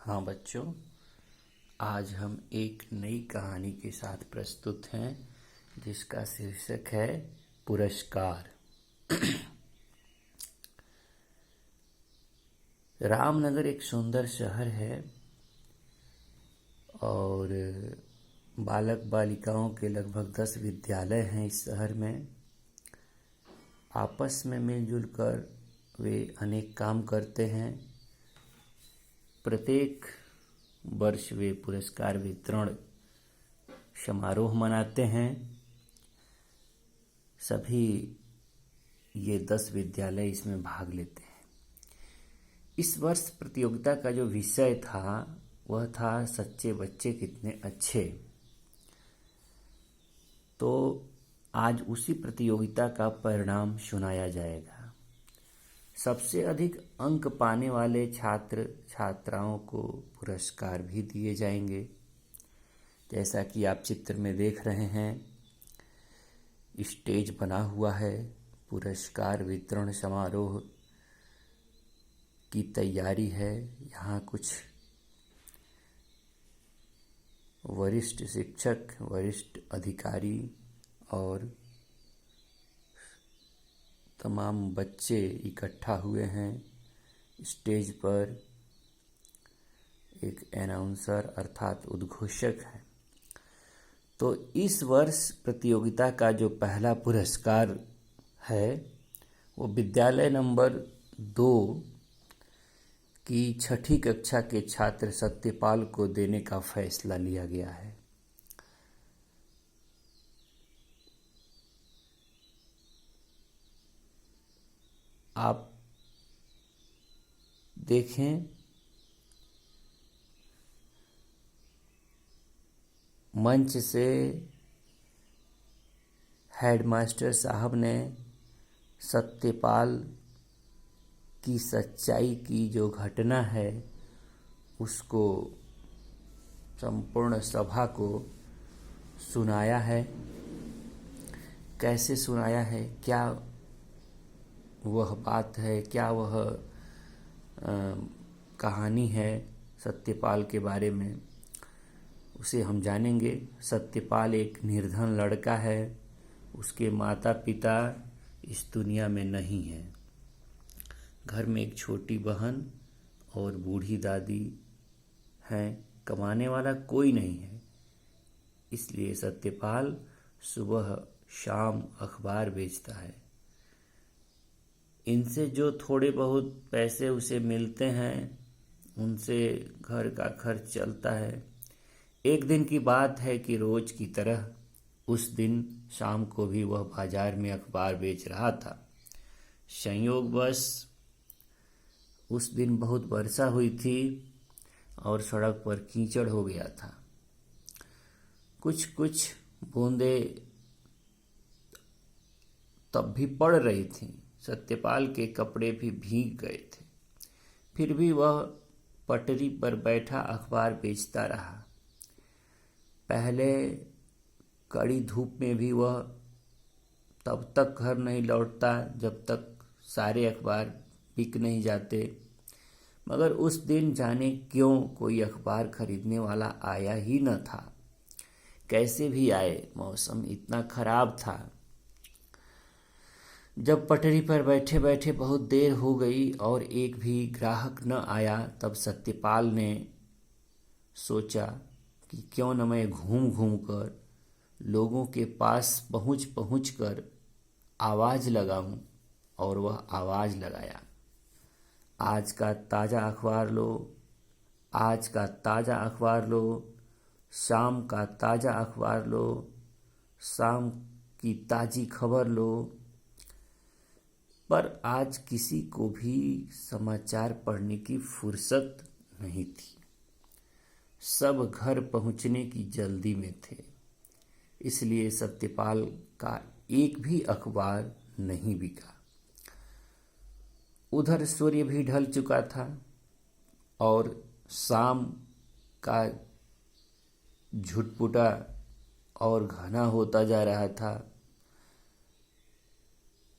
हाँ बच्चों, आज हम एक नई कहानी के साथ प्रस्तुत हैं जिसका शीर्षक है पुरस्कार। रामनगर एक सुंदर शहर है और बालक बालिकाओं के लगभग 10 विद्यालय हैं इस शहर में। आपस में मिलजुल कर वे अनेक काम करते हैं। प्रत्येक वर्ष वे पुरस्कार वितरण समारोह मनाते हैं। सभी ये 10 विद्यालय इसमें भाग लेते हैं। इस वर्ष प्रतियोगिता का जो विषय था वह था सच्चे बच्चे कितने अच्छे। तो आज उसी प्रतियोगिता का परिणाम सुनाया जाएगा। सबसे अधिक अंक पाने वाले छात्र छात्राओं को पुरस्कार भी दिए जाएंगे। जैसा कि आप चित्र में देख रहे हैं, स्टेज बना हुआ है। पुरस्कार वितरण समारोह की तैयारी है। यहाँ कुछ वरिष्ठ शिक्षक, वरिष्ठ अधिकारी और तमाम बच्चे इकट्ठा हुए हैं। स्टेज पर एक अनाउंसर अर्थात उद्घोषक है। तो इस वर्ष प्रतियोगिता का जो पहला पुरस्कार है वो विद्यालय नंबर 2 की 6ठी कक्षा के छात्र सत्यपाल को देने का फैसला लिया गया है। आप देखें, मंच से हेडमास्टर साहब ने सत्यपाल की सच्चाई की जो घटना है उसको संपूर्ण सभा को सुनाया है। कैसे सुनाया है, क्या वह बात है, क्या वह कहानी है सत्यपाल के बारे में, उसे हम जानेंगे। सत्यपाल एक निर्धन लड़का है। उसके माता पिता इस दुनिया में नहीं हैं। घर में एक छोटी बहन और बूढ़ी दादी हैं। कमाने वाला कोई नहीं है। इसलिए सत्यपाल सुबह शाम अखबार बेचता है। इनसे जो थोड़े बहुत पैसे उसे मिलते हैं उनसे घर का खर्च चलता है। एक दिन की बात है कि रोज की तरह उस दिन शाम को भी वह बाजार में अखबार बेच रहा था। संयोगवश उस दिन बहुत वर्षा हुई थी और सड़क पर कीचड़ हो गया था। कुछ कुछ बूंदें तब भी पड़ रही थीं। सत्यपाल के कपड़े भी भीग गए थे। फिर भी वह पटरी पर बैठा अखबार बेचता रहा। पहले कड़ी धूप में भी वह तब तक घर नहीं लौटता जब तक सारे अखबार बिक नहीं जाते। मगर उस दिन जाने क्यों कोई अखबार खरीदने वाला आया ही न था। कैसे भी आए, मौसम इतना खराब था। जब पटरी पर बैठे बैठे बहुत देर हो गई और एक भी ग्राहक न आया, तब सत्यपाल ने सोचा कि क्यों न मैं घूम घूम कर लोगों के पास पहुंच पहुंच कर आवाज़ लगाऊं। और वह आवाज़ लगाया, आज का ताज़ा अखबार लो, आज का ताज़ा अखबार लो, शाम का ताज़ा अखबार लो, शाम की ताज़ी खबर लो। पर आज किसी को भी समाचार पढ़ने की फुर्सत नहीं थी। सब घर पहुंचने की जल्दी में थे। इसलिए सत्यपाल का एक भी अखबार नहीं बिका। उधर सूर्य भी ढल चुका था और शाम का झुटपुटा और घना होता जा रहा था।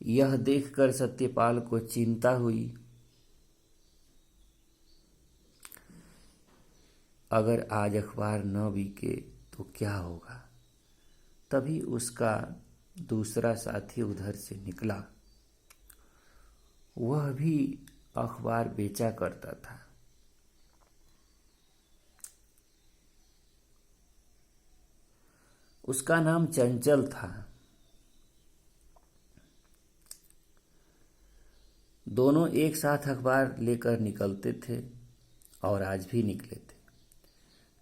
यह देखकर सत्यपाल को चिंता हुई। अगर आज अखबार न बिके तो क्या होगा। तभी उसका दूसरा साथी उधर से निकला। वह भी अखबार बेचा करता था। उसका नाम चंचल था। दोनों एक साथ अखबार लेकर निकलते थे और आज भी निकले थे।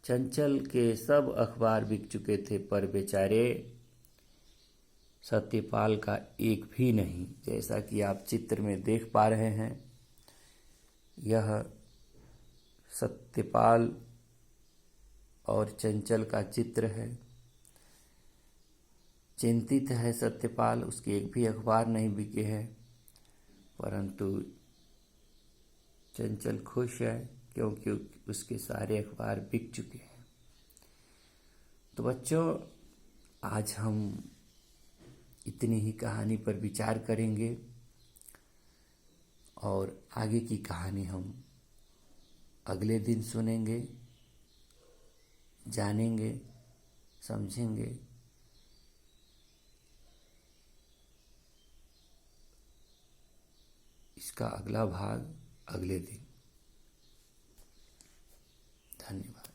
चंचल के सब अखबार बिक चुके थे, पर बेचारे सत्यपाल का एक भी नहीं। जैसा कि आप चित्र में देख पा रहे हैं, यह सत्यपाल और चंचल का चित्र है। चिंतित है सत्यपाल, उसके एक भी अखबार नहीं बिके हैं, परंतु चंचल खुश है क्योंकि उसके सारे अखबार बिक चुके हैं। तो बच्चों, आज हम इतनी ही कहानी पर विचार करेंगे और आगे की कहानी हम अगले दिन सुनेंगे, जानेंगे, समझेंगे। इसका अगला भाग अगले दिन। धन्यवाद।